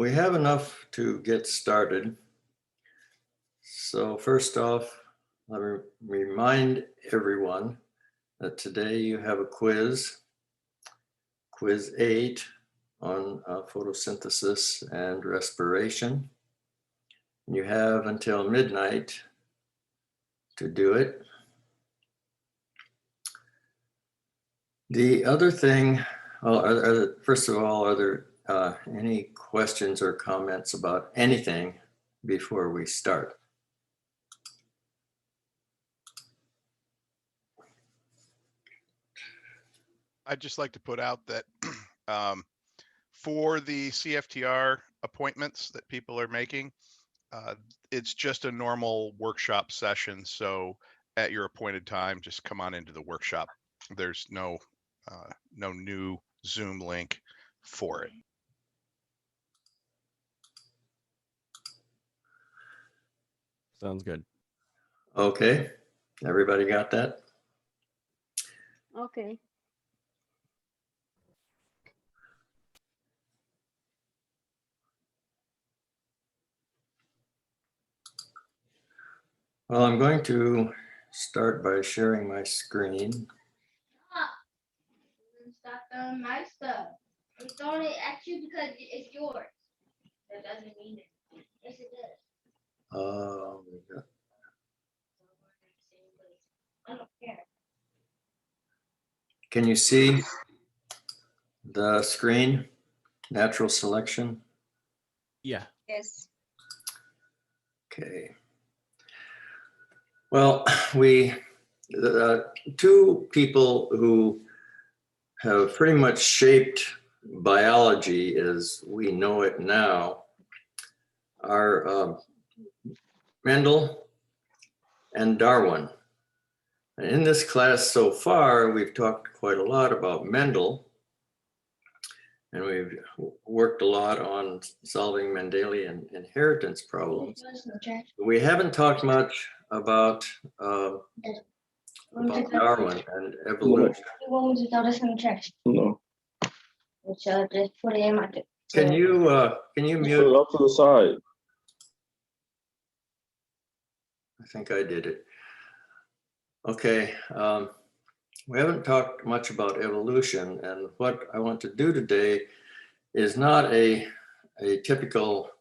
We have enough to get started. So first off, let me remind everyone that today you have a quiz 8 on photosynthesis and respiration. You have until midnight to do it. The other thing, well, first of all, are there any questions or comments about anything before we start? I'd just like to put out that for the CFTR appointments that people are making, it's just a normal workshop session. So at your appointed time, just come on into the workshop. There's no new Zoom link for it. Sounds good. Okay, everybody got that? Okay. Well, I'm going to start by sharing my screen. Stop throwing my stuff. I'm throwing it at you because it's yours. That doesn't mean it. Yes, it does. I don't care. Can you see the screen? Natural selection? Yeah. Yes. Okay. Well, two people who have pretty much shaped biology as we know it now are Mendel and Darwin. And in this class so far, we've talked quite a lot about Mendel, and we've worked a lot on solving Mendelian inheritance problems. We haven't talked much about Darwin and evolution. You want me to throw this in the trash? No. So just put it in my. Can you Put it mute? off to the side. I think I did it. Okay, we haven't talked much about evolution, and what I want to do today is not a typical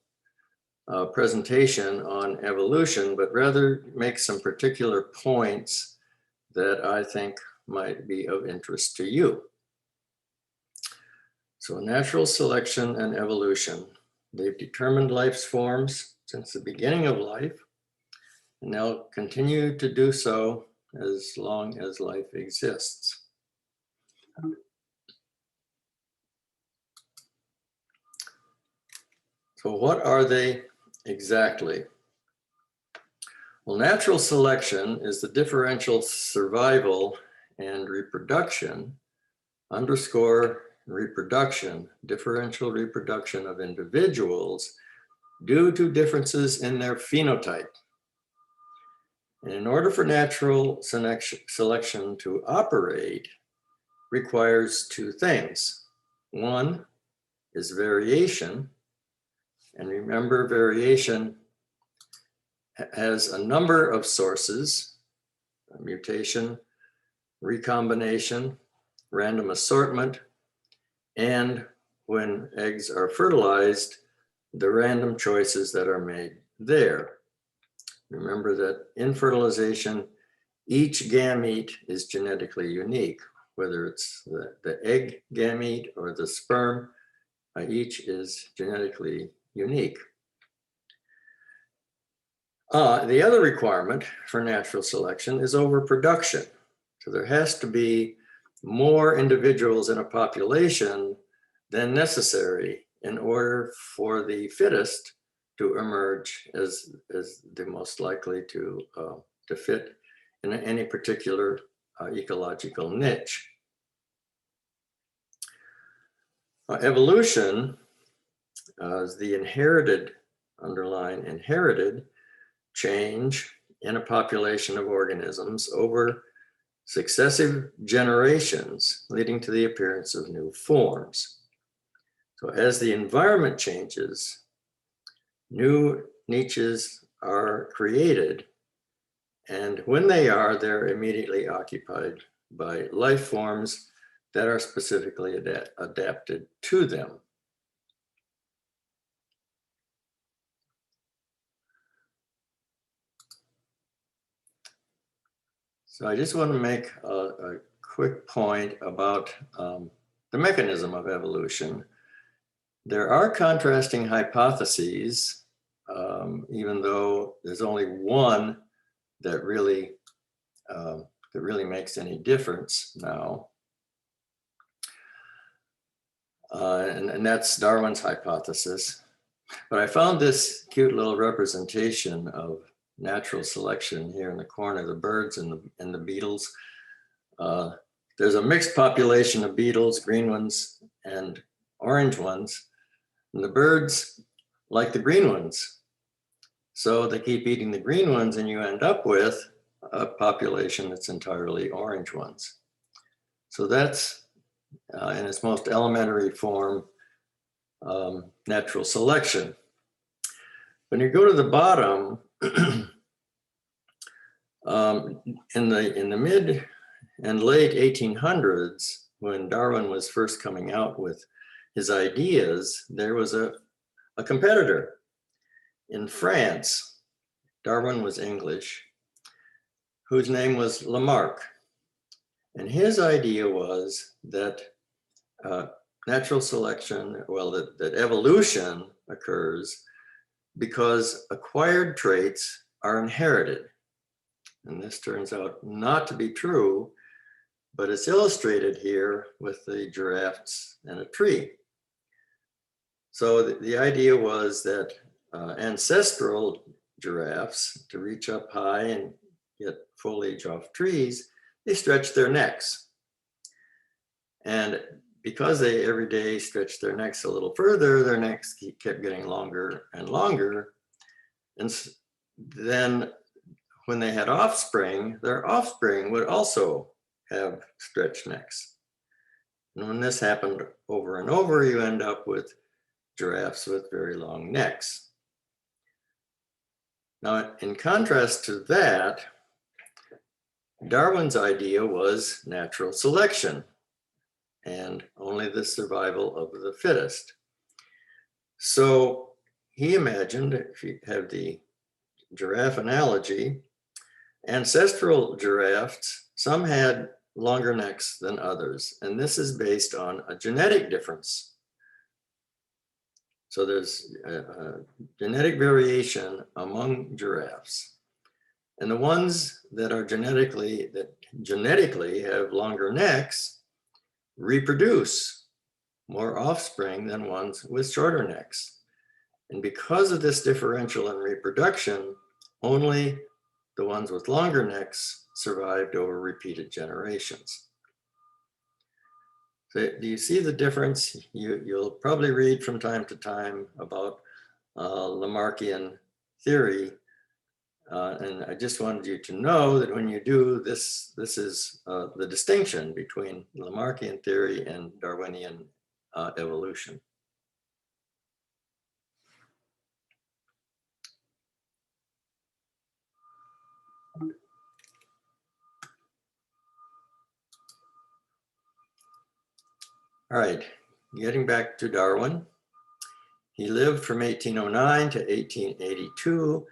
presentation on evolution, but rather make some particular points that I think might be of interest to you. So natural selection and evolution, they've determined life's forms since the beginning of life, and they'll continue to do so as long as life exists. So what are they exactly? Well, natural selection is the differential survival and reproduction, underscore reproduction, differential reproduction of individuals due to differences in their phenotype. And in order for natural selection to operate, requires two things. One is variation, and remember, variation has a number of sources: mutation, recombination, random assortment, and when eggs are fertilized, the random choices that are made there. Remember that in fertilization, each gamete is genetically unique, whether it's the egg gamete or the sperm, each is genetically unique. The other requirement for natural selection is overproduction. So there has to be more individuals in a population than necessary in order for the fittest to emerge as the most likely to fit in any particular ecological niche. Evolution is the inherited, underline inherited, change in a population of organisms over successive generations, leading to the appearance of new forms. So as the environment changes, new niches are created, and when they are, they're immediately occupied by life forms that are specifically adapted to them. So I just want to make a quick point about the mechanism of evolution. There are contrasting hypotheses, even though there's only one that really makes any difference now. And that's Darwin's hypothesis. But I found this cute little representation of natural selection here in the corner, the birds and the beetles. There's a mixed population of beetles, green ones and orange ones. And the birds like the green ones. So they keep eating the green ones and you end up with a population that's entirely orange ones. So that's, in its most elementary form, natural selection. When you go to the bottom, in the mid and late 1800s, when Darwin was first coming out with his ideas, there was a competitor in France. Darwin was English, whose name was Lamarck. And his idea was that natural selection, well, that evolution occurs because acquired traits are inherited. And this turns out not to be true, but it's illustrated here with the giraffes and a tree. So the idea was that ancestral giraffes, to reach up high and get foliage off trees, they stretched their necks. And because they every day stretched their necks a little further, their necks kept getting longer and longer. And then when they had offspring, their offspring would also have stretched necks. And when this happened over and over, you end up with giraffes with very long necks. Now, in contrast to that, Darwin's idea was natural selection and only the survival of the fittest. So he imagined, if you have the giraffe analogy, ancestral giraffes, some had longer necks than others, and this is based on a genetic difference. So there's a genetic variation among giraffes. And the ones that are genetically have longer necks reproduce more offspring than ones with shorter necks. And because of this differential in reproduction, only the ones with longer necks survived over repeated generations. So do you see the difference? You'll probably read from time to time about Lamarckian theory. And I just wanted you to know that when you do this, this is the distinction between Lamarckian theory and Darwinian evolution. All right, getting back to Darwin. He lived from 1809 to 1882,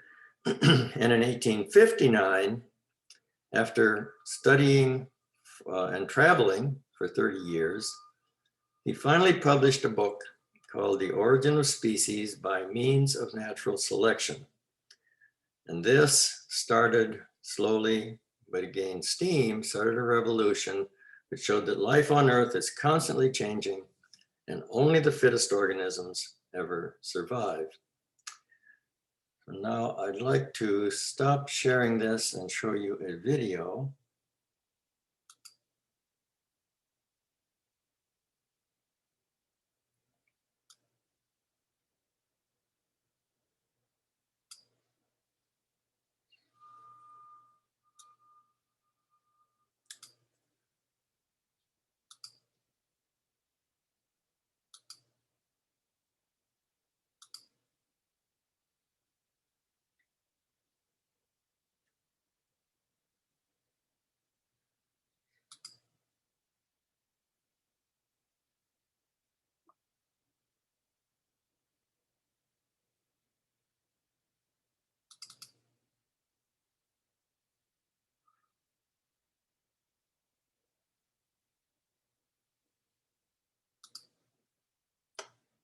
and in 1859, after studying and traveling for 30 years, he finally published a book called The Origin of Species by Means of Natural Selection. And this started slowly, but it gained steam, started a revolution that showed that life on Earth is constantly changing and only the fittest organisms ever survive. So now I'd like to stop sharing this and show you a video.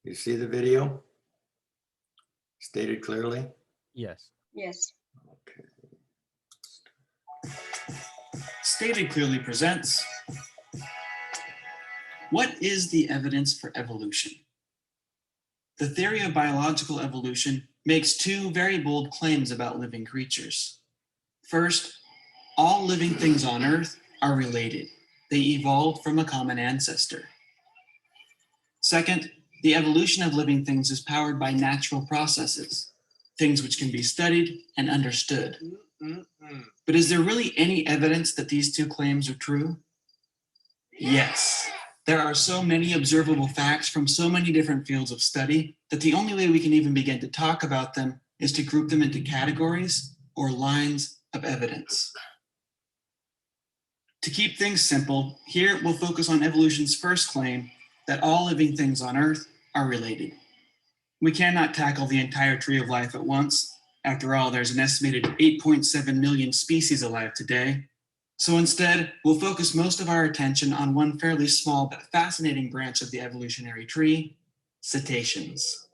You see the video? Stated clearly? Yes. Yes. Okay. Stated Clearly presents, what is the evidence for evolution? The theory of biological evolution makes two very bold claims about living creatures. First, all living things on Earth are related. They evolved from a common ancestor. Second, the evolution of living things is powered by natural processes, things which can be studied and understood. But is there really any evidence that these two claims are true? Yes. There are so many observable facts from so many different fields of study that the only way we can even begin to talk about them is to group them into categories or lines of evidence. To keep things simple, here we'll focus on evolution's first claim that all living things on Earth are related. We cannot tackle the entire tree of life at once. After all, there's an estimated 8.7 million species alive today. So instead, we'll focus most of our attention on one fairly small but fascinating branch of the evolutionary tree, cetaceans.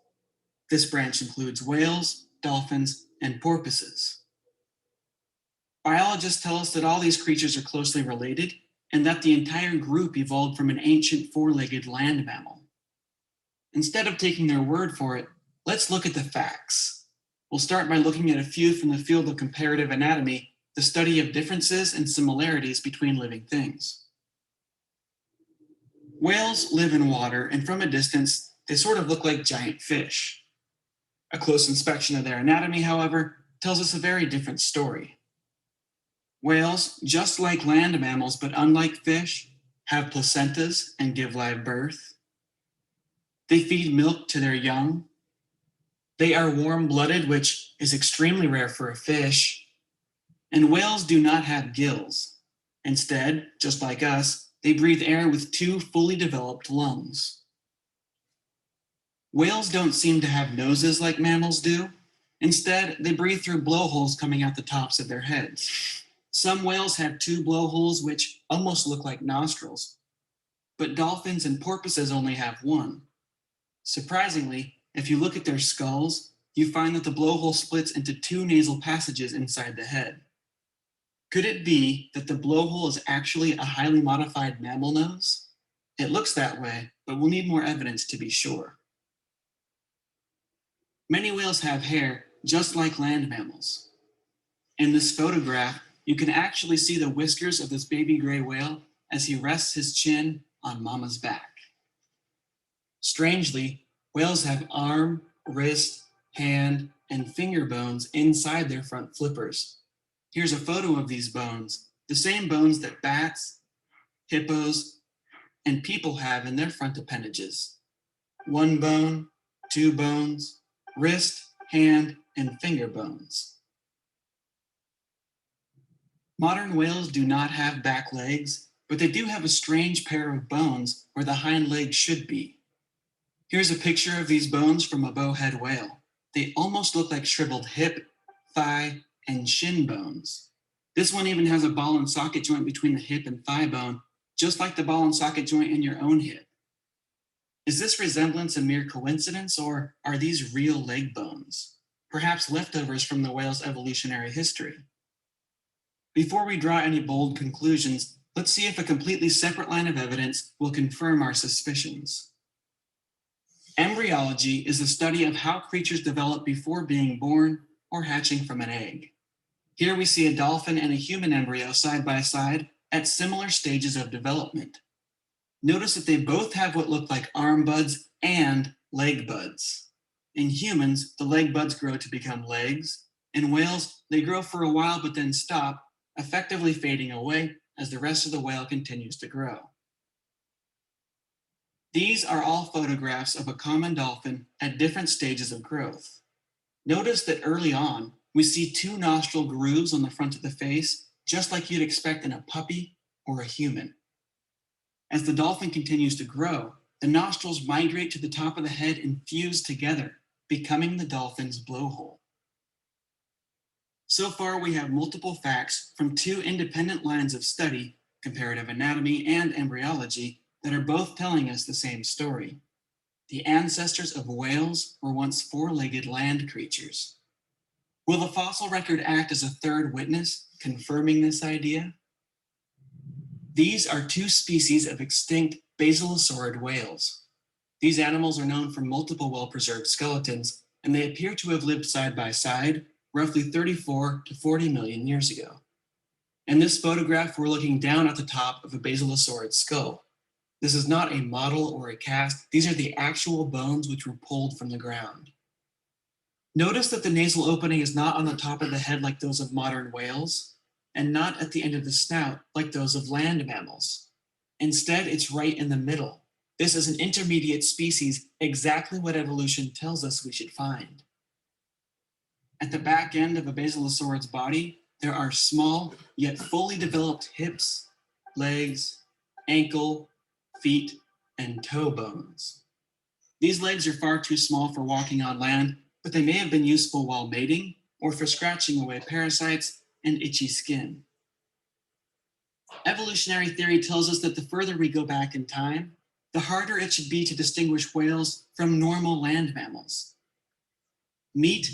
This branch includes whales, dolphins, and porpoises. Biologists tell us that all these creatures are closely related and that the entire group evolved from an ancient four-legged land mammal. Instead of taking their word for it, let's look at the facts. We'll start by looking at a few from the field of comparative anatomy, the study of differences and similarities between living things. Whales live in water, and from a distance, they sort of look like giant fish. A close inspection of their anatomy, however, tells us a very different story. Whales, just like land mammals but unlike fish, have placentas and give live birth. They feed milk to their young. They are warm-blooded, which is extremely rare for a fish. And whales do not have gills. Instead, just like us, they breathe air with two fully developed lungs. Whales don't seem to have noses like mammals do. Instead, they breathe through blowholes coming out the tops of their heads. Some whales have two blowholes which almost look like nostrils, but dolphins and porpoises only have one. Surprisingly, if you look at their skulls, you find that the blowhole splits into two nasal passages inside the head. Could it be that the blowhole is actually a highly modified mammal nose? It looks that way, but we'll need more evidence to be sure. Many whales have hair, just like land mammals. In this photograph, you can actually see the whiskers of this baby gray whale as he rests his chin on mama's back. Strangely, whales have arm, wrist, hand, and finger bones inside their front flippers. Here's a photo of these bones, the same bones that bats, hippos, and people have in their front appendages. One bone, two bones, wrist, hand, and finger bones. Modern whales do not have back legs, but they do have a strange pair of bones where the hind legs should be. Here's a picture of these bones from a bowhead whale. They almost look like shriveled hip, thigh, and shin bones. This one even has a ball and socket joint between the hip and thigh bone, just like the ball and socket joint in your own hip. Is this resemblance a mere coincidence, or are these real leg bones? Perhaps leftovers from the whale's evolutionary history? Before we draw any bold conclusions, let's see if a completely separate line of evidence will confirm our suspicions. Embryology is the study of how creatures develop before being born or hatching from an egg. Here we see a dolphin and a human embryo side by side at similar stages of development. Notice that they both have what look like arm buds and leg buds. In humans, the leg buds grow to become legs. In whales, they grow for a while but then stop, effectively fading away as the rest of the whale continues to grow. These are all photographs of a common dolphin at different stages of growth. Notice that early on, we see two nostril grooves on the front of the face, just like you'd expect in a puppy or a human. As the dolphin continues to grow, the nostrils migrate to the top of the head and fuse together, becoming the dolphin's blowhole. So far, we have multiple facts from two independent lines of study, comparative anatomy and embryology, that are both telling us the same story. The ancestors of whales were once four-legged land creatures. Will the fossil record act as a third witness, confirming this idea? These are two species of extinct basilosaurid whales. These animals are known for multiple well-preserved skeletons, and they appear to have lived side by side roughly 34 to 40 million years ago. In this photograph, we're looking down at the top of a basilosaurid skull. This is not a model or a cast. These are the actual bones which were pulled from the ground. Notice that the nasal opening is not on the top of the head like those of modern whales, and not at the end of the snout like those of land mammals. Instead, it's right in the middle. This is an intermediate species, exactly what evolution tells us we should find. At the back end of a basilosaurid's body, there are small yet fully developed hips, legs, ankle, feet, and toe bones. These legs are far too small for walking on land, but they may have been useful while mating or for scratching away parasites and itchy skin. Evolutionary theory tells us that the further we go back in time, the harder it should be to distinguish whales from normal land mammals. Meet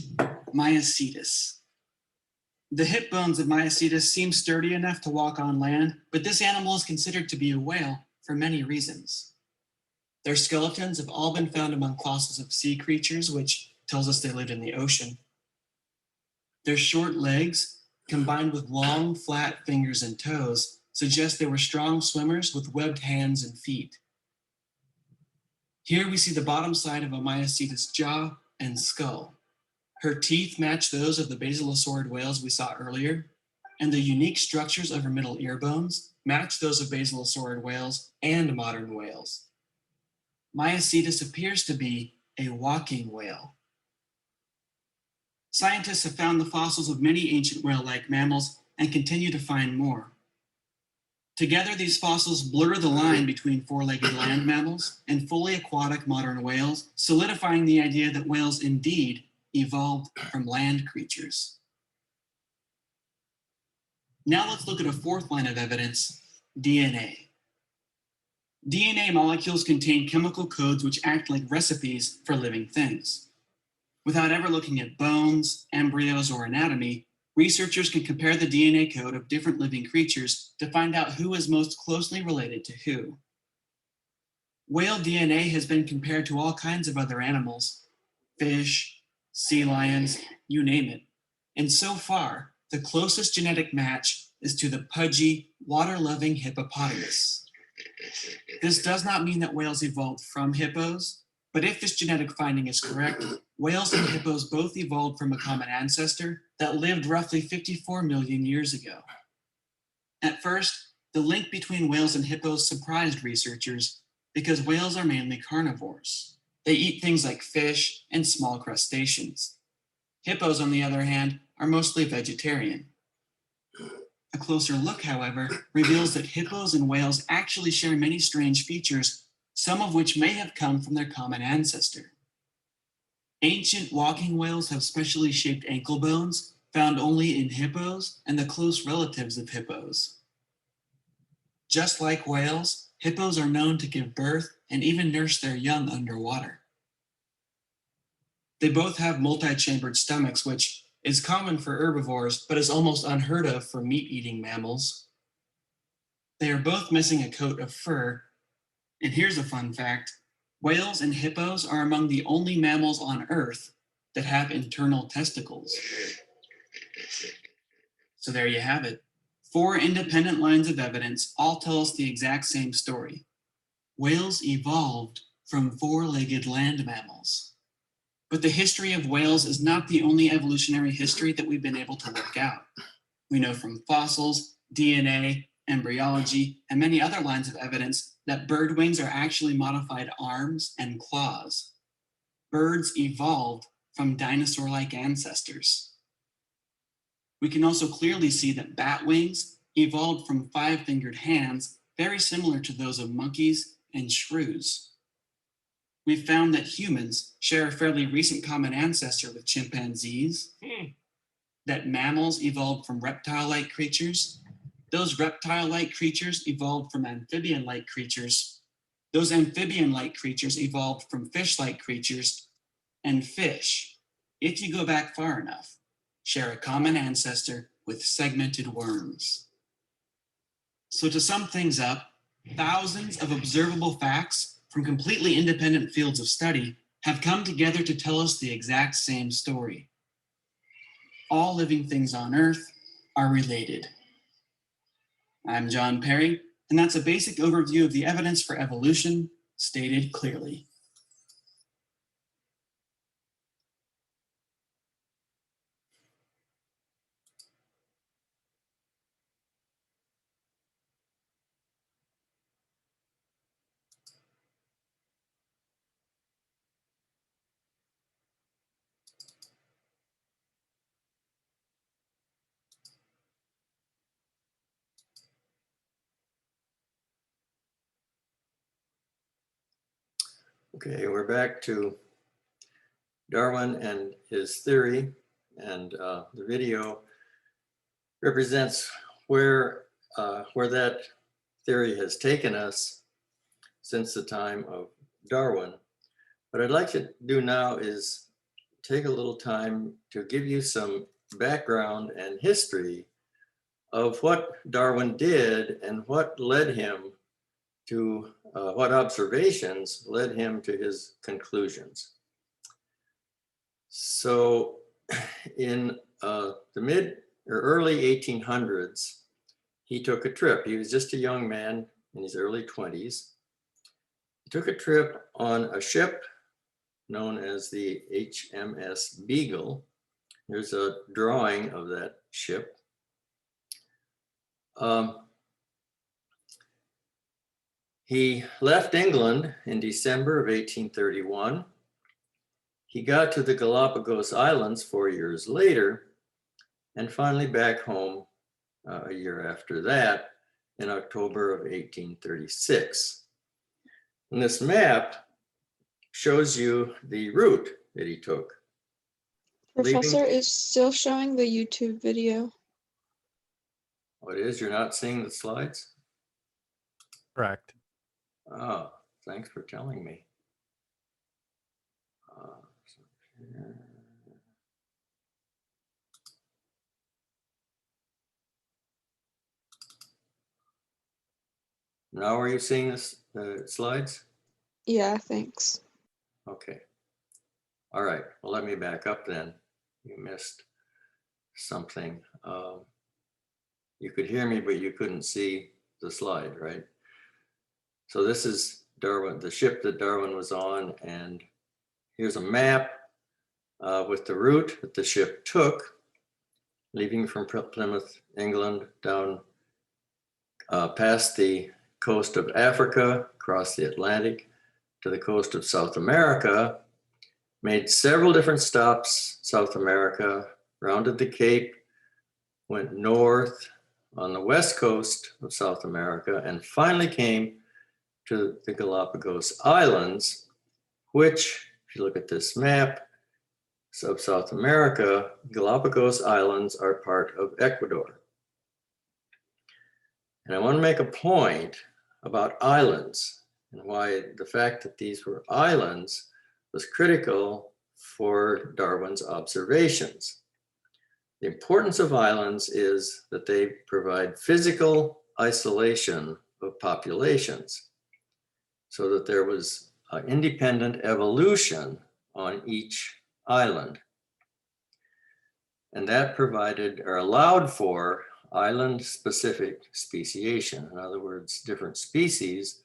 Myocetus. The hip bones of Myocetus seem sturdy enough to walk on land, but this animal is considered to be a whale for many reasons. Their skeletons have all been found among fossils of sea creatures, which tells us they lived in the ocean. Their short legs, combined with long, flat fingers and toes, suggest they were strong swimmers with webbed hands and feet. Here we see the bottom side of a Myocetus jaw and skull. Her teeth match those of the basilosaurid whales we saw earlier, and the unique structures of her middle ear bones match those of basilosaurid whales and modern whales. Myocetus appears to be a walking whale. Scientists have found the fossils of many ancient whale-like mammals and continue to find more. Together, these fossils blur the line between four-legged land mammals and fully aquatic modern whales, solidifying the idea that whales indeed evolved from land creatures. Now let's look at a fourth line of evidence, DNA. DNA molecules contain chemical codes which act like recipes for living things. Without ever looking at bones, embryos, or anatomy, researchers can compare the DNA code of different living creatures to find out who is most closely related to who. Whale DNA has been compared to all kinds of other animals, fish, sea lions, you name it. And so far, the closest genetic match is to the pudgy, water-loving hippopotamus. This does not mean that whales evolved from hippos, but if this genetic finding is correct, whales and hippos both evolved from a common ancestor that lived roughly 54 million years ago. At first, the link between whales and hippos surprised researchers because whales are mainly carnivores. They eat things like fish and small crustaceans. Hippos, on the other hand, are mostly vegetarian. A closer look, however, reveals that hippos and whales actually share many strange features, some of which may have come from their common ancestor. Ancient walking whales have specially shaped ankle bones found only in hippos and the close relatives of hippos. Just like whales, hippos are known to give birth and even nurse their young underwater. They both have multi-chambered stomachs, which is common for herbivores, but is almost unheard of for meat-eating mammals. They are both missing a coat of fur. And here's a fun fact. Whales and hippos are among the only mammals on Earth that have internal testicles. So there you have it. 4 independent lines of evidence all tell us the exact same story. Whales evolved from four-legged land mammals. But the history of whales is not the only evolutionary history that we've been able to work out. We know from fossils, DNA, embryology, and many other lines of evidence that bird wings are actually modified arms and claws. Birds evolved from dinosaur-like ancestors. We can also clearly see that bat wings evolved from 5-fingered hands, very similar to those of monkeys and shrews. We've found that humans share a fairly recent common ancestor with chimpanzees, that mammals evolved from reptile-like creatures. Those reptile-like creatures evolved from amphibian-like creatures. Those amphibian-like creatures evolved from fish-like creatures, and fish, if you go back far enough, share a common ancestor with segmented worms. So to sum things up, thousands of observable facts from completely independent fields of study have come together to tell us the exact same story. All living things on Earth are related. I'm John Perry, and that's a basic overview of the evidence for evolution stated clearly. Okay, we're back to Darwin and his theory, and the video represents where that theory has taken us since the time of Darwin. What I'd like to do now is take a little time to give you some background and history of what Darwin did and what led him to, what observations led him to his conclusions. So in the mid or early 1800s, he took a trip. He was just a young man in his early 20s. He took a trip on a ship known as the HMS Beagle. There's a drawing of that ship. He left England in December of 1831. He got to the Galapagos Islands 4 years later, and finally back home a year after that in October of 1836. And this map shows you the route that he took. Professor Leaving- is still showing the YouTube video. What is, you're not seeing the slides? Correct. Oh, thanks for telling me. Now are you seeing this, the slides? Yeah, thanks. Okay. All right, well, let me back up then. You missed something. You could hear me, but you couldn't see the slide, right? So this is Darwin, the ship that Darwin was on, and here's a map with the route that the ship took, leaving from Plymouth, England, down past the coast of Africa, across the Atlantic, to the coast of South America, made several different stops, South America, rounded the Cape, went north on the west coast of South America, and finally came to the Galapagos Islands, which, if you look at this map of South America, Galapagos Islands are part of Ecuador. And I want to make a point about islands and why the fact that these were islands was critical for Darwin's observations. The importance of islands is that they provide physical isolation of populations so that there was independent evolution on each island. And that provided or allowed for island-specific speciation. In other words, different species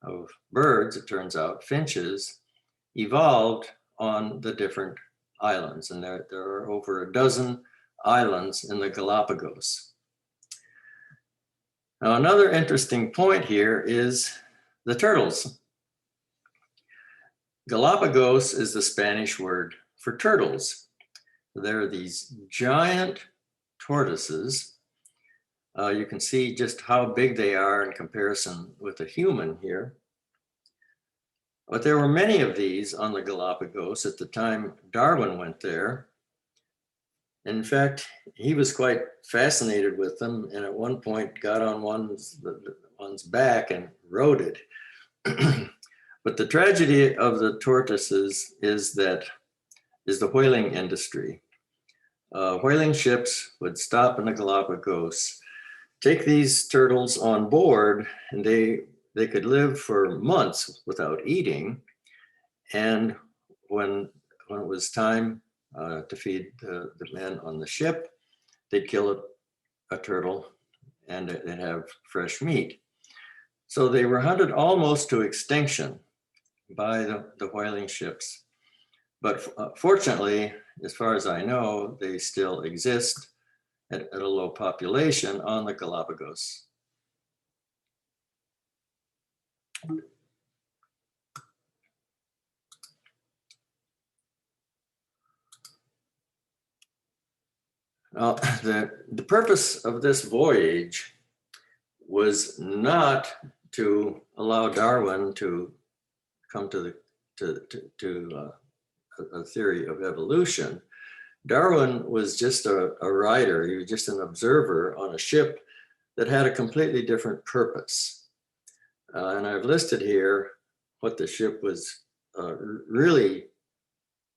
of birds, it turns out, finches, evolved on the different islands. And there are over a dozen islands in the Galapagos. Now, another interesting point here is the turtles. Galapagos is the Spanish word for turtles. There are these giant tortoises. You can see just how big they are in comparison with a human here. But there were many of these on the Galapagos at the time Darwin went there. In fact, he was quite fascinated with them, and at one point got on one's back and rode it. But the tragedy of the tortoises is the whaling industry. Whaling ships would stop in the Galapagos, take these turtles on board, and they could live for months without eating. And when it was time to feed the men on the ship, they'd kill a turtle and they'd have fresh meat. So they were hunted almost to extinction by the whaling ships. But fortunately, as far as I know, they still exist at a low population on the Galapagos. Now, the purpose of this voyage was not to allow Darwin to come to a theory of evolution. Darwin was just a writer. He was just an observer on a ship that had a completely different purpose. And I've listed here what the ship was really,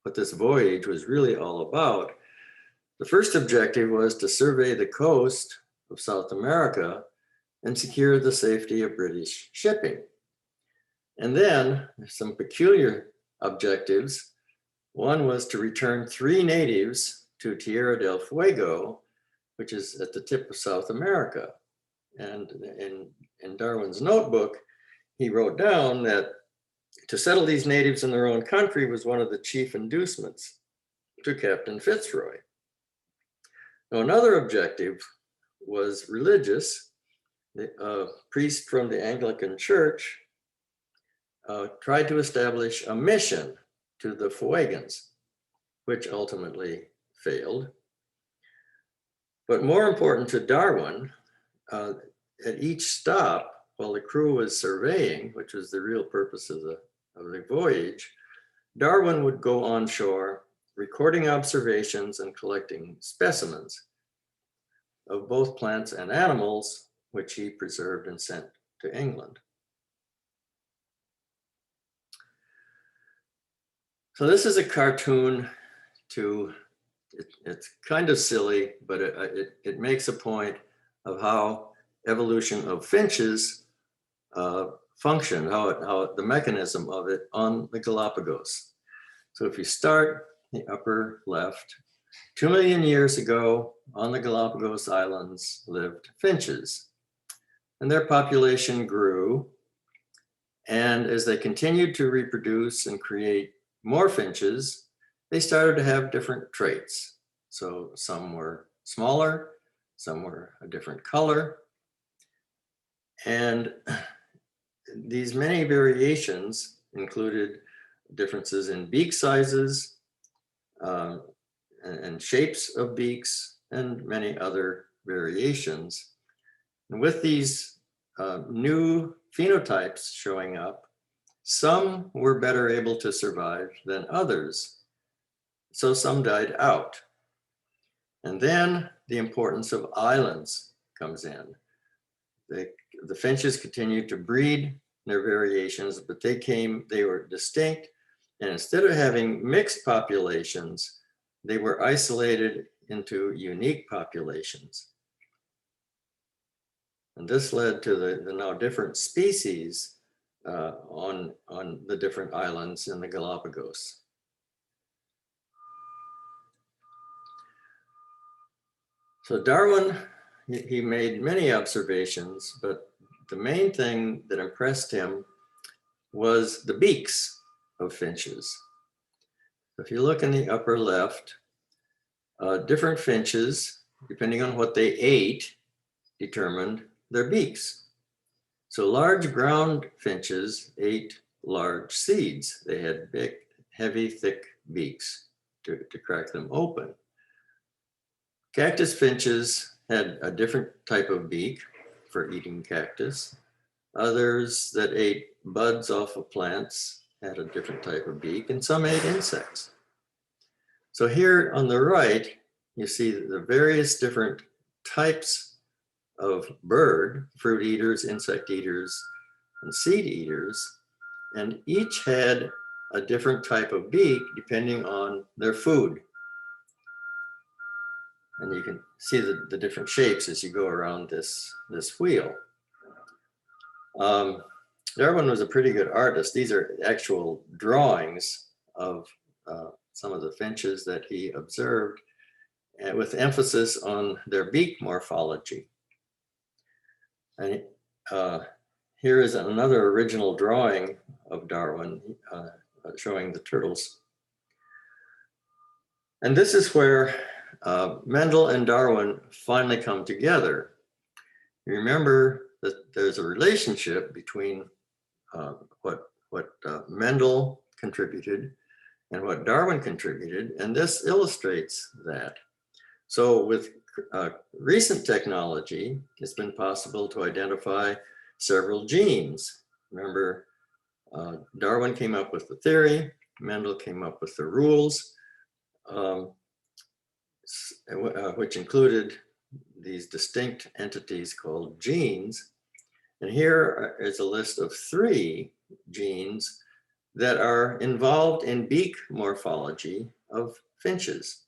what this voyage was really all about. The first objective was to survey the coast of South America and secure the safety of British shipping. And then some peculiar objectives. One was to return 3 natives to Tierra del Fuego, which is at the tip of South America. And in Darwin's notebook, he wrote down that to settle these natives in their own country was one of the chief inducements to Captain Fitzroy. Now, another objective was religious. A priest from the Anglican Church tried to establish a mission to the Fuegans, which ultimately failed. But more important to Darwin, at each stop, while the crew was surveying, which was the real purpose of the voyage, Darwin would go on shore, recording observations and collecting specimens of both plants and animals, which he preserved and sent to England. So this is a cartoon it's kind of silly, but it makes a point of how evolution of finches function, how the mechanism of it on the Galapagos. So if you start the upper left, 2 million years ago on the Galapagos Islands lived finches, and their population grew. And as they continued to reproduce and create more finches, they started to have different traits. So some were smaller, some were a different color. And these many variations included differences in beak sizes and shapes of beaks and many other variations. And with these new phenotypes showing up, some were better able to survive than others. So some died out. And then the importance of islands comes in. The finches continued to breed their variations, but they were distinct. And instead of having mixed populations, they were isolated into unique populations. And this led to the now different species on the different islands in the Galapagos. So Darwin, he made many observations, but the main thing that impressed him was the beaks of finches. If you look in the upper left, different finches, depending on what they ate, determined their beaks. So large ground finches ate large seeds. They had big, heavy, thick beaks to crack them open. Cactus finches had a different type of beak for eating cactus. Others that ate buds off of plants had a different type of beak, and some ate insects. So here on the right, you see the various different types of bird, fruit eaters, insect eaters, and seed eaters, and each had a different type of beak depending on their food. And you can see the different shapes as you go around this wheel. Darwin was a pretty good artist. These are actual drawings of some of the finches that he observed, and with emphasis on their beak morphology. And here is another original drawing of Darwin showing the turtles. And this is where Mendel and Darwin finally come together. You remember that there's a relationship between what Mendel contributed and what Darwin contributed, and this illustrates that. So with recent technology, it's been possible to identify several genes. Remember, Darwin came up with the theory, Mendel came up with the rules, which included these distinct entities called genes. And here is a list of 3 genes that are involved in beak morphology of finches.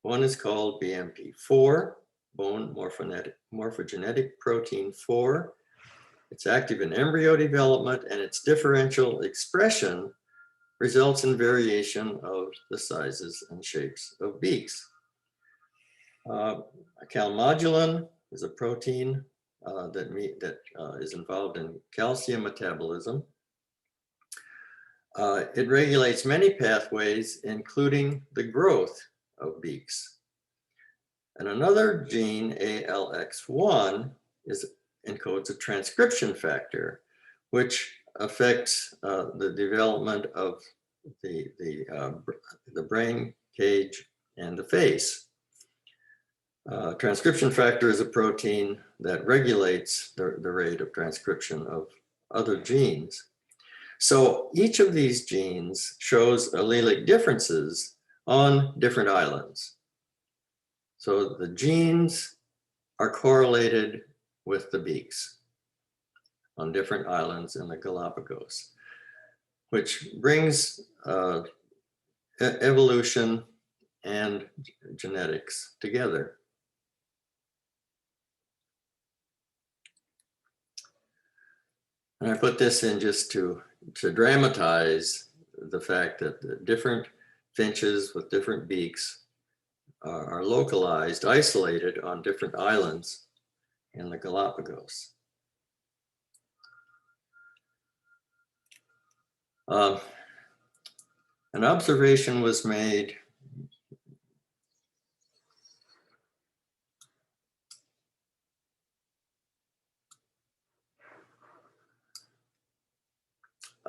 One is called BMP4, bone morphogenetic protein 4. It's active in embryo development, and its differential expression results in variation of the sizes and shapes of beaks. Calmodulin is a protein that is involved in calcium metabolism. It regulates many pathways, including the growth of beaks. And another gene, ALX1, encodes a transcription factor, which affects the development of the brain cage and the face. Transcription factor is a protein that regulates the rate of transcription of other genes. So each of these genes shows allelic differences on different islands. So the genes are correlated with the beaks on different islands in the Galapagos, which brings evolution and genetics together. And I put this in just to dramatize the fact that the different finches with different beaks are localized, isolated on different islands in the Galapagos. An observation was made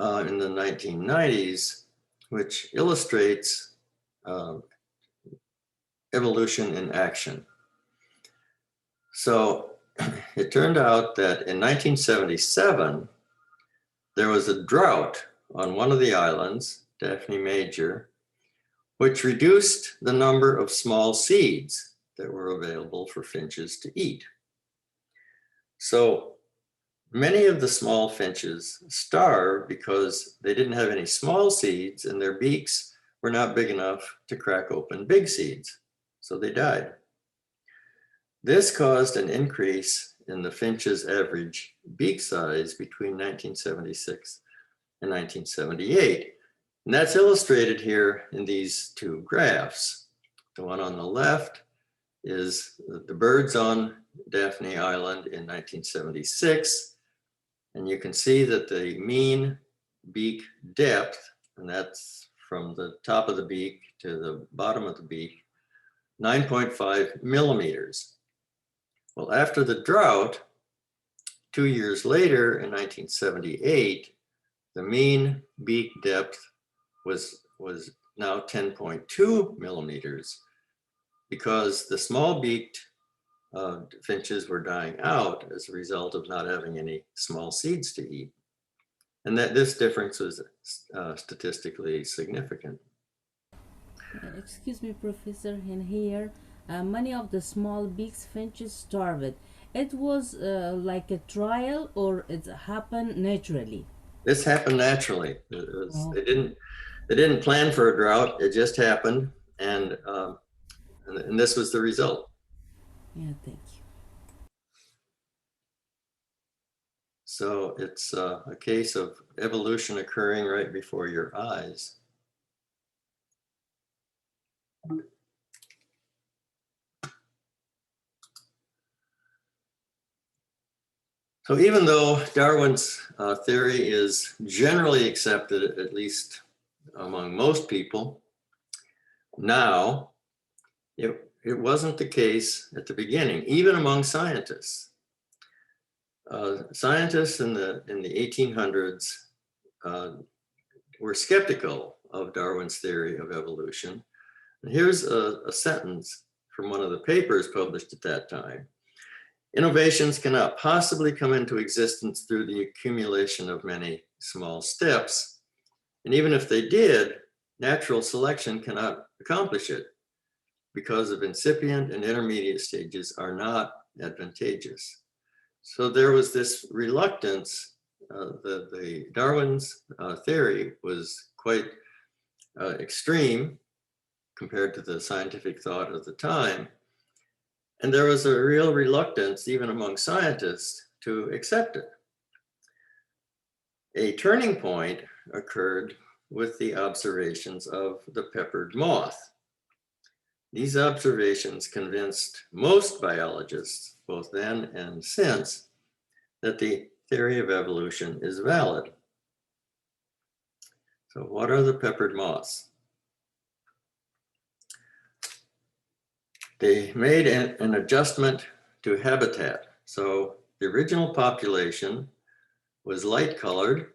in the 1990s, which illustrates evolution in action. So it turned out that in 1977, there was a drought on one of the islands, Daphne Major, which reduced the number of small seeds that were available for finches to eat. So many of the small finches starved because they didn't have any small seeds and their beaks were not big enough to crack open big seeds. So they died. This caused an increase in the finch's average beak size between 1976 and 1978. And that's illustrated here in these 2 graphs. The one on the left is the birds on Daphne Island in 1976. And you can see that the mean beak depth, and that's from the top of the beak to the bottom of the beak, 9.5 millimeters. Well, after the drought, 2 years later in 1978, the mean beak depth was now 10.2 millimeters because the small beaked finches were dying out as a result of not having any small seeds to eat. And that this difference was statistically significant. Excuse me, Professor, in here, many of the small beaks finches starved. It was like a trial, or it happened naturally? This happened naturally. Oh. They didn't plan for a drought. It just happened, and this was the result. Yeah, thank you. So it's a case of evolution occurring right before your eyes. So even though Darwin's theory is generally accepted, at least among most people, now it wasn't the case at the beginning, even among scientists. Scientists in the 1800s were skeptical of Darwin's theory of evolution. And here's a sentence from one of the papers published at that time. Innovations cannot possibly come into existence through the accumulation of many small steps. And even if they did, natural selection cannot accomplish it because of incipient and intermediate stages are not advantageous. So there was this reluctance. The Darwin's theory was quite extreme compared to the scientific thought of the time. And there was a real reluctance, even among scientists, to accept it. A turning point occurred with the observations of the peppered moth. These observations convinced most biologists, both then and since, that the theory of evolution is valid. So what are the peppered moths? They made an adjustment to habitat. So the original population was light colored,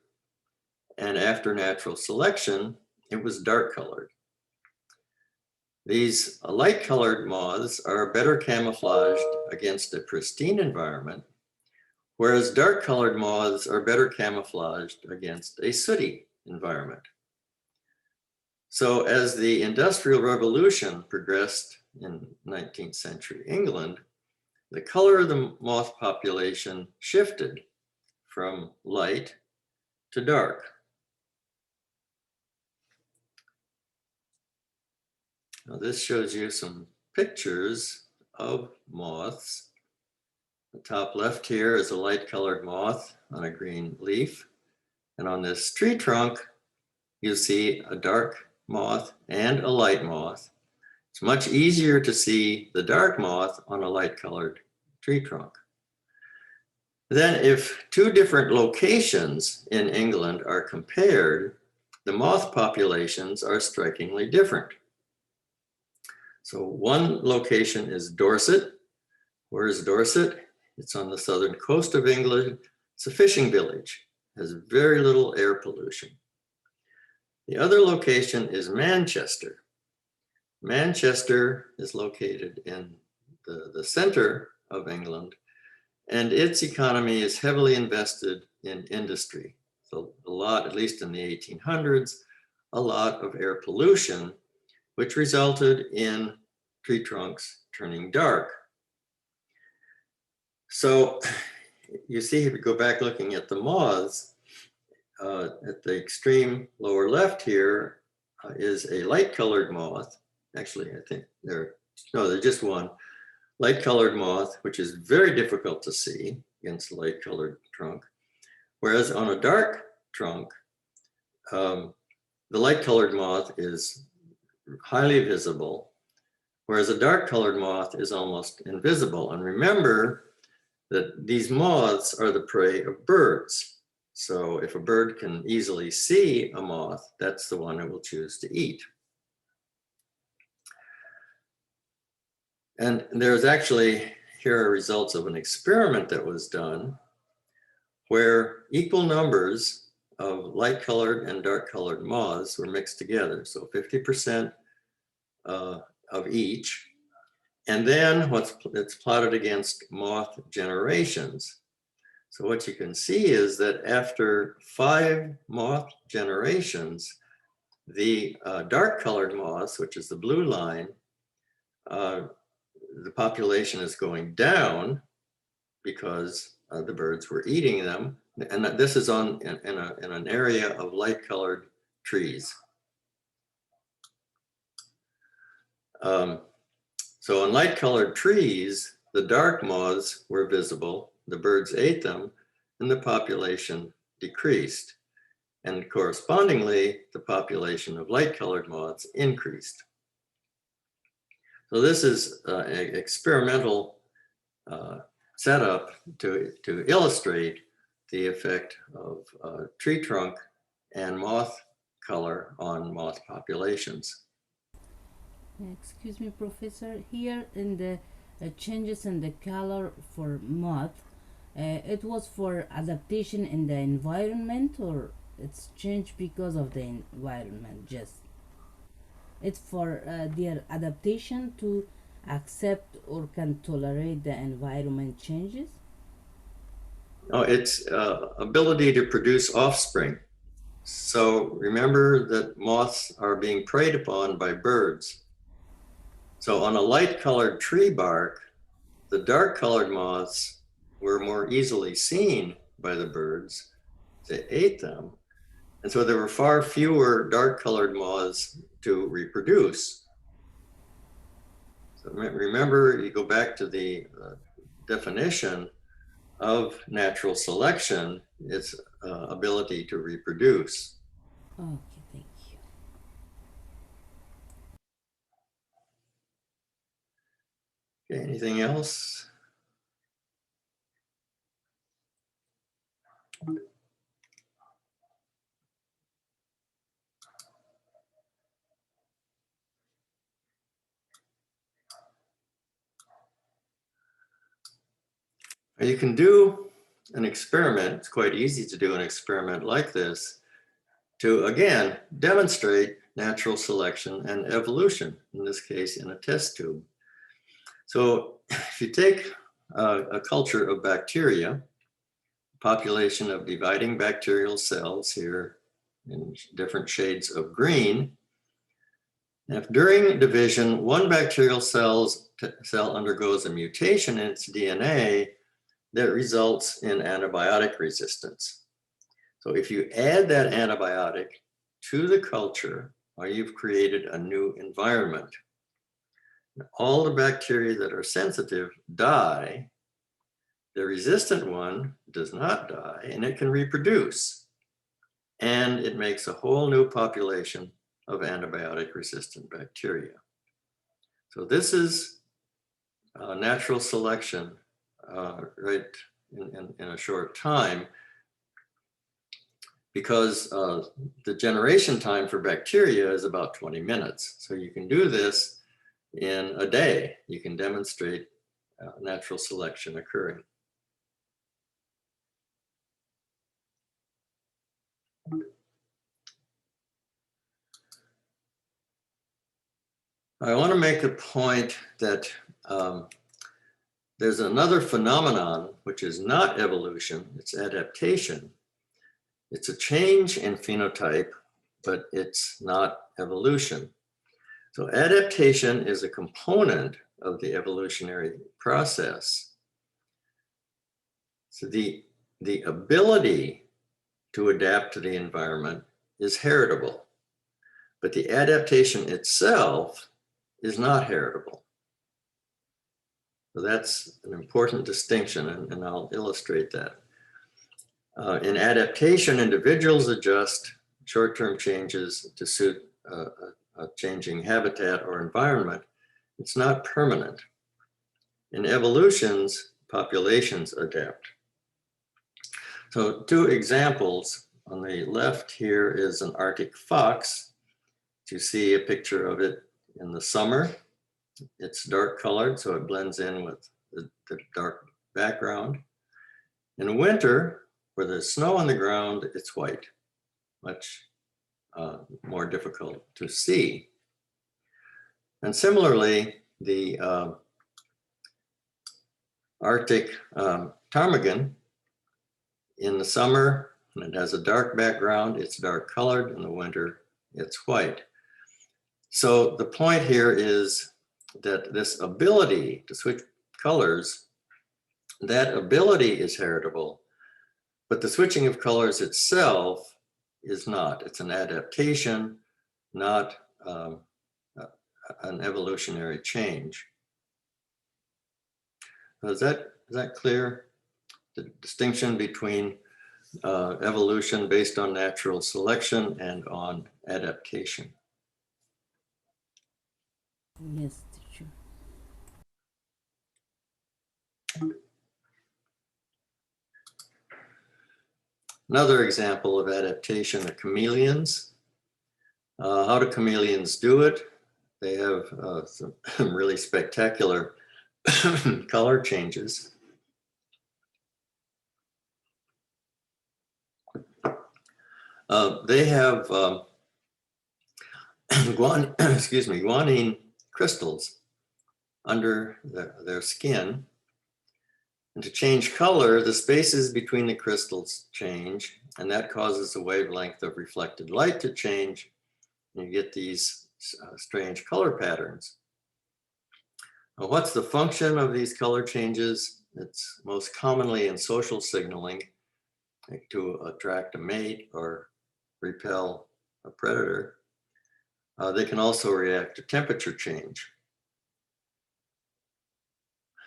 and after natural selection, it was dark colored. These light colored moths are better camouflaged against a pristine environment, whereas dark colored moths are better camouflaged against a sooty environment. So as the Industrial Revolution progressed in 19th century England, the color of the moth population shifted from light to dark. Now this shows you some pictures of moths. The top left here is a light colored moth on a green leaf. And on this tree trunk, you see a dark moth and a light moth. It's much easier to see the dark moth on a light colored tree trunk. Then if two different locations in England are compared, the moth populations are strikingly different. So one location is Dorset. Where is Dorset? It's on the southern coast of England. It's a fishing village, has very little air pollution. The other location is Manchester. Manchester is located in the center of England, and its economy is heavily invested in industry. So a lot, at least in the 1800s, a lot of air pollution, which resulted in tree trunks turning dark. So you see, if you go back looking at the moths, at the extreme lower left here is a light colored moth. Actually, I think there's just one light colored moth, which is very difficult to see against a light colored trunk. Whereas on a dark trunk, the light colored moth is highly visible, whereas a dark colored moth is almost invisible. And remember that these moths are the prey of birds. So if a bird can easily see a moth, that's the one it will choose to eat. And there's actually, here are results of an experiment that was done where equal numbers of light colored and dark colored moths were mixed together. So 50% of each. And then it's plotted against moth generations. So what you can see is that after 5 moth generations, the dark colored moths, which is the blue line, the population is going down because the birds were eating them, And this is in an area of light-colored trees. So in light-colored trees, the dark moths were visible, the birds ate them, and the population decreased. And correspondingly, the population of light-colored moths increased. So this is an experimental setup to illustrate the effect of tree trunk and moth color on moth populations. Excuse me, Professor. Here in the changes in the color for moth, it was for adaptation in the environment, or it's changed because of the environment? Just it's for their adaptation to accept or can tolerate the environment changes. Oh, it's ability to produce offspring. So remember that moths are being preyed upon by birds. So on a light-colored tree bark, the dark-colored moths were more easily seen by the birds. They ate them. And so there were far fewer dark-colored moths to reproduce. So remember, you go back to the definition of natural selection, its ability to reproduce. Okay, thank you. Okay, anything else? You can do an experiment. It's quite easy to do an experiment like this to, again, demonstrate natural selection and evolution, in this case, in a test tube. So if you take a culture of bacteria, population of dividing bacterial cells here in different shades of green, and if during division, one bacterial cell undergoes a mutation in its DNA that results in antibiotic resistance. So if you add that antibiotic to the culture, well, you've created a new environment. All the bacteria that are sensitive die. The resistant one does not die, and it can reproduce. And it makes a whole new population of antibiotic-resistant bacteria. So this is natural selection right in a short time, because the generation time for bacteria is about 20 minutes. So you can do this in a day. You can demonstrate natural selection occurring. I want to make the point that there's another phenomenon which is not evolution, it's adaptation. It's a change in phenotype, but it's not evolution. So adaptation is a component of the evolutionary process. So the ability to adapt to the environment is heritable, but the adaptation itself is not heritable. So that's an important distinction, and I'll illustrate that. In adaptation, individuals adjust short-term changes to suit a changing habitat or environment. It's not permanent. In evolutions, populations adapt. So 2 examples. On the left here is an Arctic fox. You see a picture of it in the summer. It's dark colored, so it blends in with the dark background. In winter, where there's snow on the ground, it's white, much more difficult to see. And similarly, the Arctic ptarmigan, in the summer, when it has a dark background, it's dark colored. In the winter, it's white. So the point here is that this ability to switch colors, that ability is heritable, But the switching of colors itself is not. It's an adaptation, not an evolutionary change. Is that clear? The distinction between evolution based on natural selection and on adaptation. Yes, teacher. Another example of adaptation are chameleons. How do chameleons do it? They have some really spectacular color changes. They have guanine crystals under their skin. And to change color, the spaces between the crystals change, and that causes the wavelength of reflected light to change, and you get these strange color patterns. Now, what's the function of these color changes? It's most commonly in social signaling, like to attract a mate or repel a predator. They can also react to temperature change.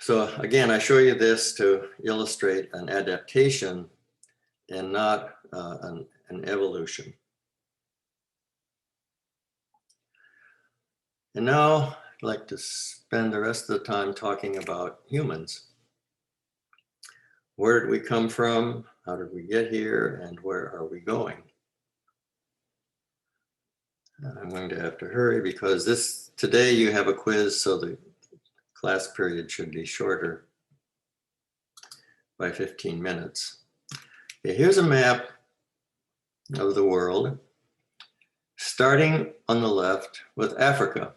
So again, I show you this to illustrate an adaptation and not an evolution. And now I'd like to spend the rest of the time talking about humans. Where did we come from? How did we get here? And where are we going? I'm going to have to hurry because today you have a quiz, so the class period should be shorter by 15 minutes. Okay, here's a map of the world, starting on the left with Africa.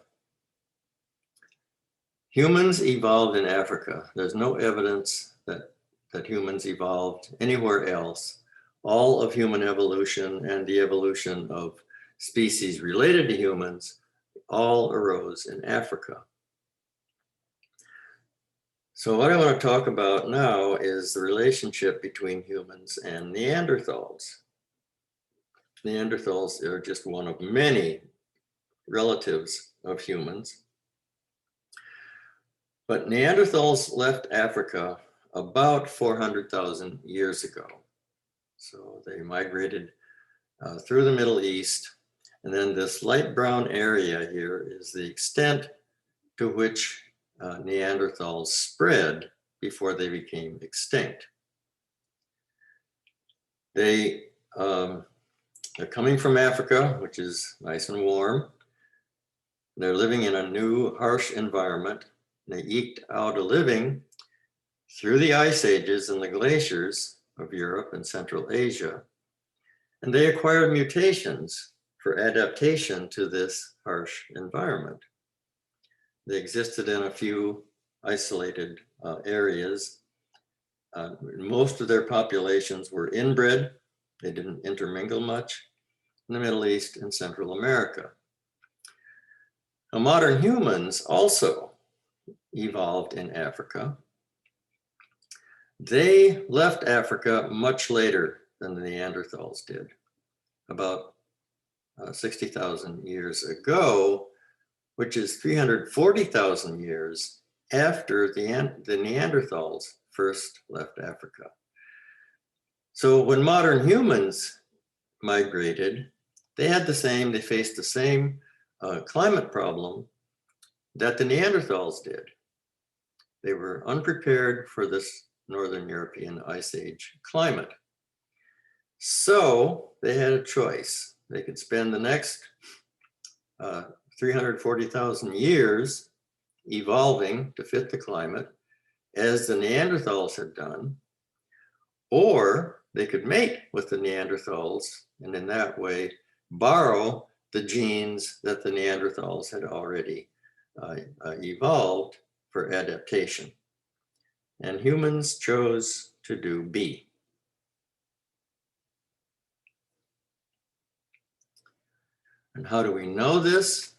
Humans evolved in Africa. There's no evidence that humans evolved anywhere else. All of human evolution and the evolution of species related to humans all arose in Africa. So what I want to talk about now is the relationship between humans and Neanderthals. Neanderthals are just one of many relatives of humans. But Neanderthals left Africa about 400,000 years ago. So they migrated through the Middle East. And then this light brown area here is the extent to which Neanderthals spread before they became extinct. They are coming from Africa, which is nice and warm. They're living in a new, harsh environment. They eked out a living through the ice ages and the glaciers of Europe and Central Asia. And they acquired mutations for adaptation to this harsh environment. They existed in a few isolated areas. Most of their populations were inbred. They didn't intermingle much in the Middle East and Central America. Now, modern humans also evolved in Africa. They left Africa much later than the Neanderthals did, about 60,000 years ago, which is 340,000 years after the Neanderthals first left Africa. So when modern humans migrated, they faced the same climate problem that the Neanderthals did. They were unprepared for this Northern European Ice Age climate. So they had a choice. They could spend the next 340,000 years evolving to fit the climate, as the Neanderthals had done, or they could mate with the Neanderthals and in that way borrow the genes that the Neanderthals had already evolved for adaptation. And humans chose to do B. And how do we know this?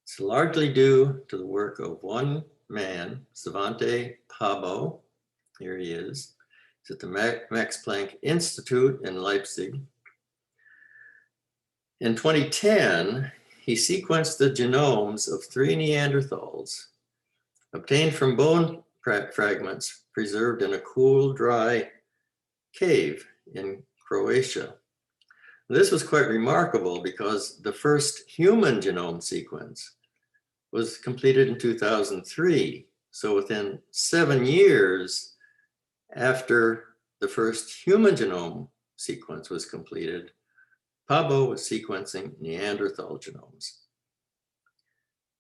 It's largely due to the work of one man, Svante Pääbo. Here he is. It's at the Max Planck Institute in Leipzig. In 2010, he sequenced the genomes of 3 Neanderthals obtained from bone fragments preserved in a cool, dry cave in Croatia. This was quite remarkable because the first human genome sequence was completed in 2003. So within 7 years after the first human genome sequence was completed, Pablo was sequencing Neanderthal genomes.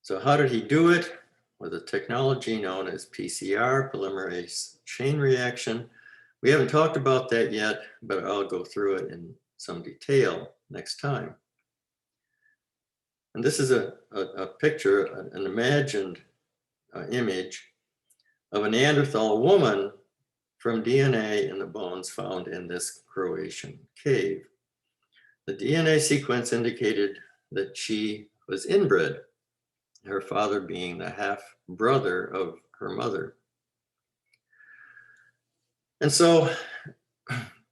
So how did he do it? With a technology known as PCR, polymerase chain reaction. We haven't talked about that yet, but I'll go through it in some detail next time. And this is a picture, an imagined image of a Neanderthal woman from DNA in the bones found in this Croatian cave. The DNA sequence indicated that she was inbred, her father being the half-brother of her mother. And so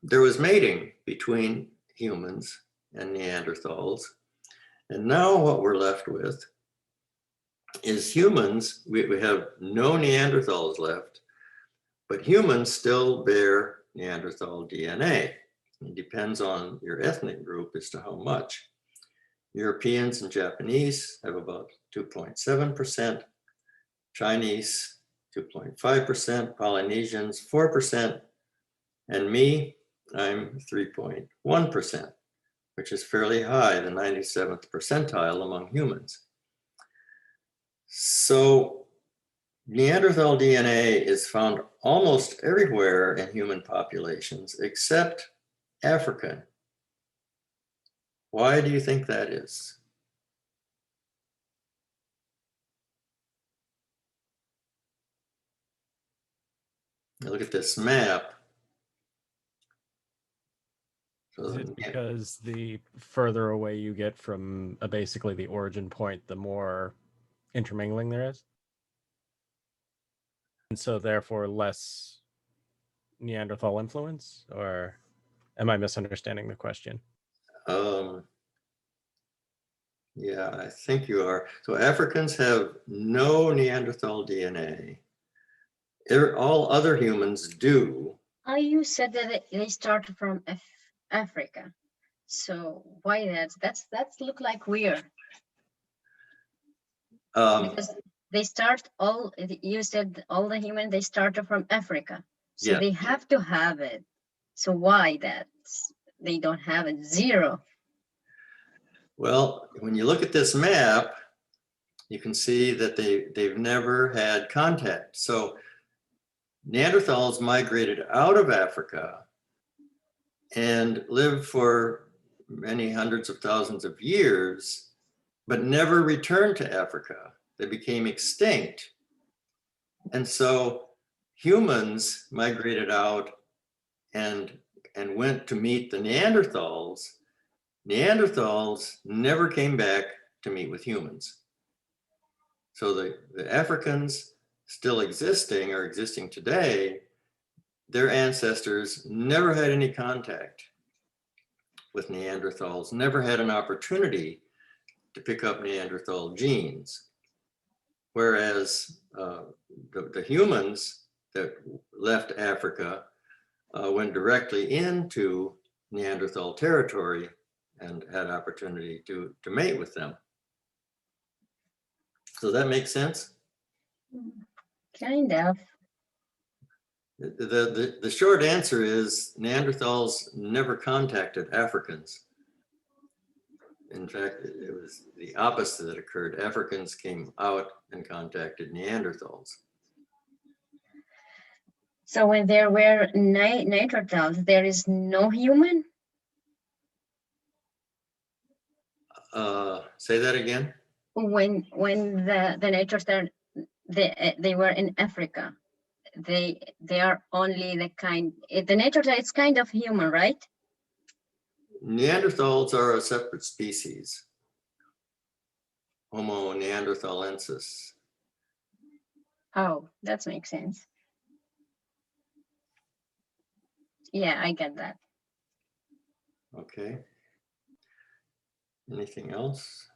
there was mating between humans and Neanderthals. And now what we're left with is humans. We have no Neanderthals left, but humans still bear Neanderthal DNA. It depends on your ethnic group as to how much. Europeans and Japanese have about 2.7%, Chinese 2.5%, Polynesians 4%, and me, I'm 3.1%, which is fairly high, the 97th percentile among humans. So Neanderthal DNA is found almost everywhere in human populations except African. Why do you think that is? Now look at this map. So Is it because the further away you get from basically the origin point, the more intermingling there is? And so therefore less Neanderthal influence? Or am I misunderstanding the question? Yeah, I think you are. So Africans have no Neanderthal DNA. All other humans do. You said that they start from Africa. So why that's look like weird because they start all. You said all the human they started from Africa, so Yeah. they have to have it. So why that they don't have it? Zero. Well, when you look at this map, you can see that they've never had contact. So Neanderthals migrated out of Africa and lived for many hundreds of thousands of years, but never returned to Africa. They became extinct. And so humans migrated out and went to meet the Neanderthals. Neanderthals never came back to meet with humans. So the Africans still existing or existing today, their ancestors never had any contact with Neanderthals, never had an opportunity to pick up Neanderthal genes. Whereas the humans that left Africa went directly into Neanderthal territory and had opportunity to mate with them. So that makes sense? Kind of. The short answer is Neanderthals never contacted Africans. In fact, it was the opposite that occurred. Africans came out and contacted Neanderthals. So when there were Neanderthals, there is no human. Say that again. When the Neanderthals they were in Africa, they are only the kind. The Neanderthal is kind of human, right? Neanderthals are a separate species. Homo neanderthalensis. Oh, that makes sense. Yeah, I get that. Okay. Anything else?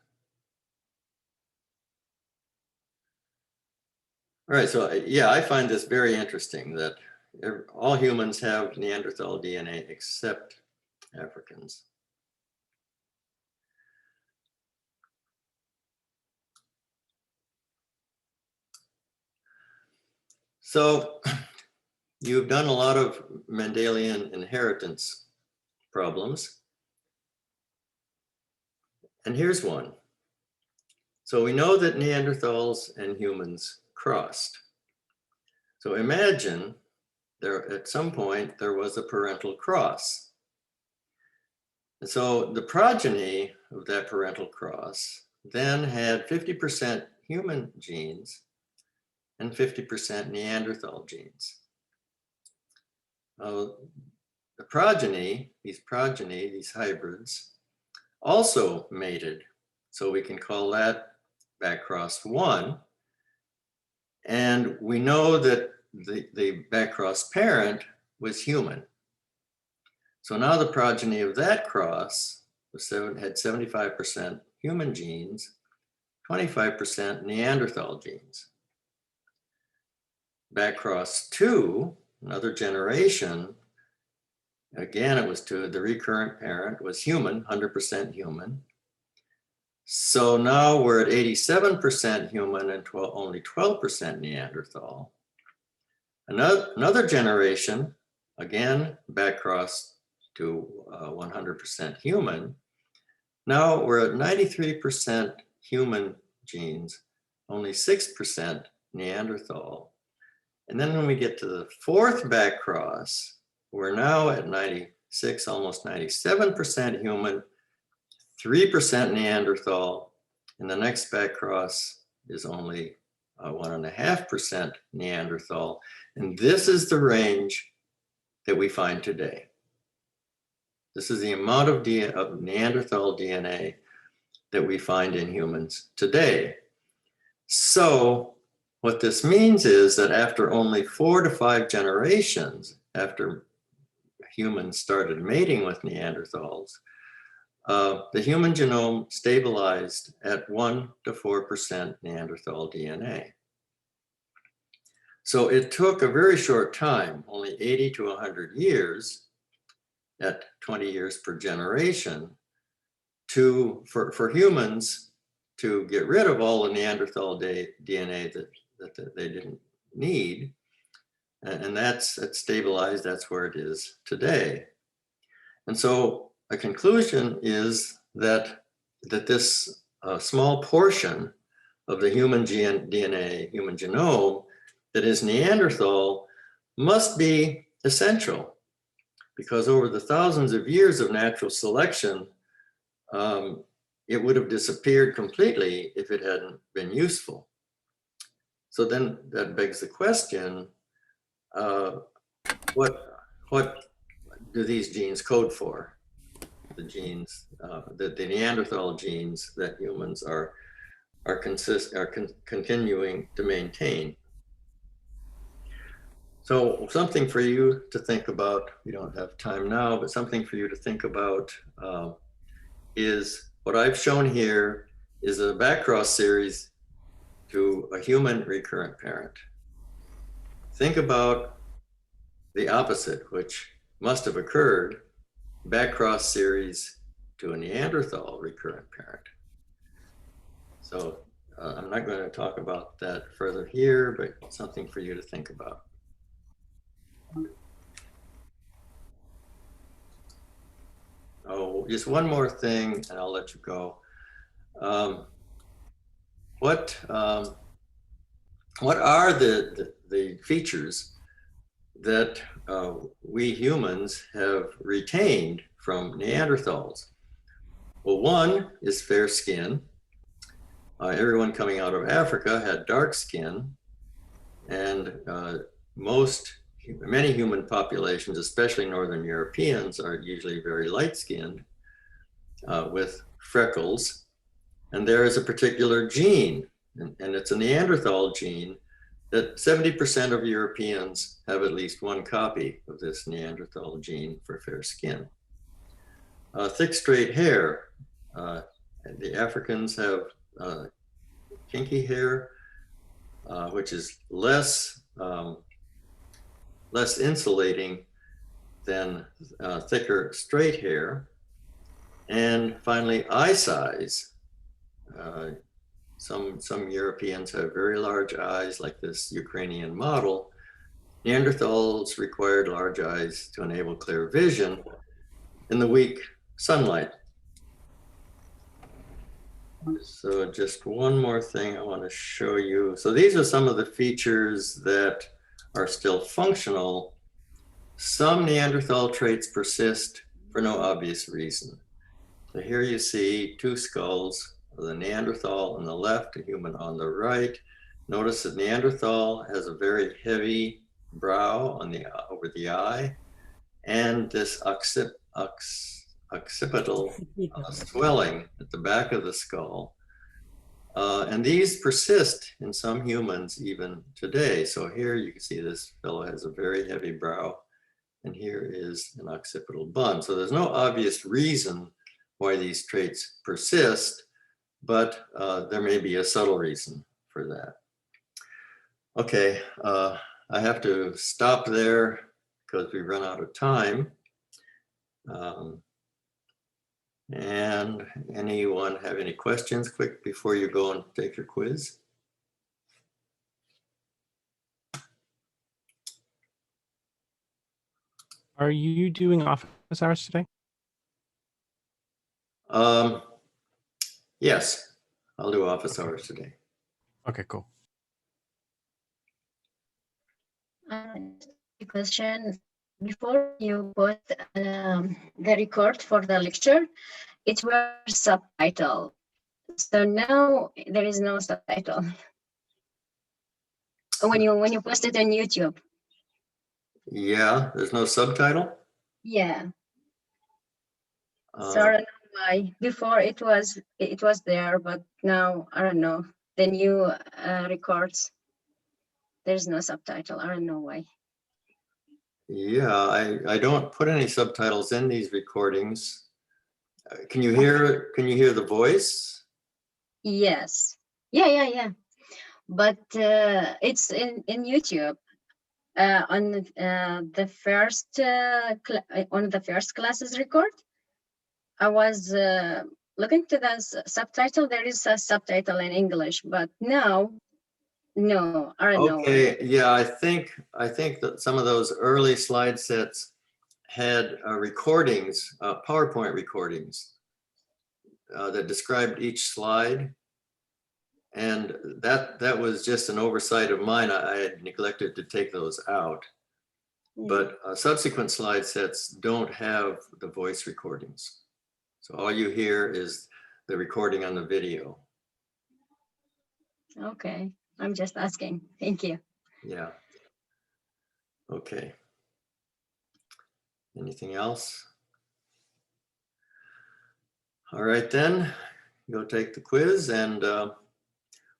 All right, so yeah, I find this very interesting that all humans have Neanderthal DNA except Africans. So you've done a lot of Mendelian inheritance problems. And here's one. So we know that Neanderthals and humans crossed. So imagine there at some point there was a parental cross. And so the progeny of that parental cross then had 50% human genes and 50% Neanderthal genes. The progeny, these hybrids, also mated. So we can call that backcross 1. And we know that the backcross parent was human. So now the progeny of that cross had 75% human genes, 25% Neanderthal genes. Backcross 2, another generation, again, it was the recurrent parent was human, 100% human. So now we're at 87% human and only 12% Neanderthal. Another generation, again, backcross to 100% human. Now we're at 93% human genes, only 6% Neanderthal. And then when we get to the fourth backcross, we're now at 96, almost 97% human, 3% Neanderthal, and the next backcross is only 1.5% Neanderthal. And this is the range that we find today. This is the amount of Neanderthal DNA that we find in humans today. So what this means is that after only 4 to 5 generations, after humans started mating with Neanderthals, the human genome stabilized at 1 to 4% Neanderthal DNA. So it took a very short time, only 80 to 100 years, at 20 years per generation, for humans to get rid of all the Neanderthal DNA that they didn't need. And that's stabilized, that's where it is today. And so a conclusion is that this small portion of the human DNA, human genome, that is Neanderthal must be essential, because over the thousands of years of natural selection, it would have disappeared completely if it hadn't been useful. So then that begs the question, what do these genes code for? The genes, the Neanderthal genes that humans are continuing to maintain. So something for you to think about, we don't have time now, but something for you to think about is what I've shown here is a backcross series to a human recurrent parent. Think about the opposite, which must have occurred, backcross series to a Neanderthal recurrent parent. So I'm not going to talk about that further here, but something for you to think about. Oh, just one more thing, and I'll let you go. What are the features that we humans have retained from Neanderthals? Well, one is fair skin. Everyone coming out of Africa had dark skin, and many human populations, especially Northern Europeans, are usually very light-skinned with freckles. And there is a particular gene, and it's a Neanderthal gene that 70% of Europeans have at least one copy of this Neanderthal gene for fair skin. Thick, straight hair. The Africans have kinky hair, which is less insulating than thicker, straight hair. And finally, eye size. Some Europeans have very large eyes, like this Ukrainian model. Neanderthals required large eyes to enable clear vision in the weak sunlight. So just one more thing I want to show you. So these are some of the features that are still functional. Some Neanderthal traits persist for no obvious reason. So here you see two skulls, the Neanderthal on the left, a human on the right. Notice that Neanderthal has a very heavy brow on over the eye, and this occipital swelling at the back of the skull. And these persist in some humans even today. So here you can see this fellow has a very heavy brow, and here is an occipital bun. So there's no obvious reason why these traits persist, but there may be a subtle reason for that. Okay, I have to stop there because we run out of time. And anyone have any questions quick before you go and take your quiz? Are you doing office hours today? Yes, I'll do office hours today. Okay, cool. Question: before you put the record for the lecture, it was subtitle. So now there is no subtitle. When you post it on YouTube. Yeah, there's no subtitle? Yeah. So I don't know why. Before it was there, but now I don't know. The new records, there's no subtitle. I don't know why. Yeah, I don't put any subtitles in these recordings. Can you hear the voice? Yes. Yeah. But it's in YouTube. On the first classes record, I was looking to the subtitle. There is a subtitle in English, but now, no, I don't know. Okay, yeah, I think that some of those early slide sets had recordings, PowerPoint recordings that described each slide. And that was just an oversight of mine. I had neglected to take those out. But subsequent slide sets don't have the voice recordings. So all you hear is the recording on the video. Okay, I'm just asking. Thank you. Yeah. Okay. Anything else? All right, then go take the quiz, and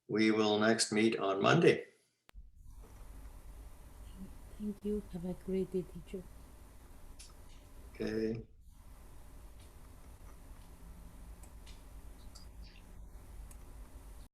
we will next meet on Monday. Thank you. Have a great day, teacher. Okay.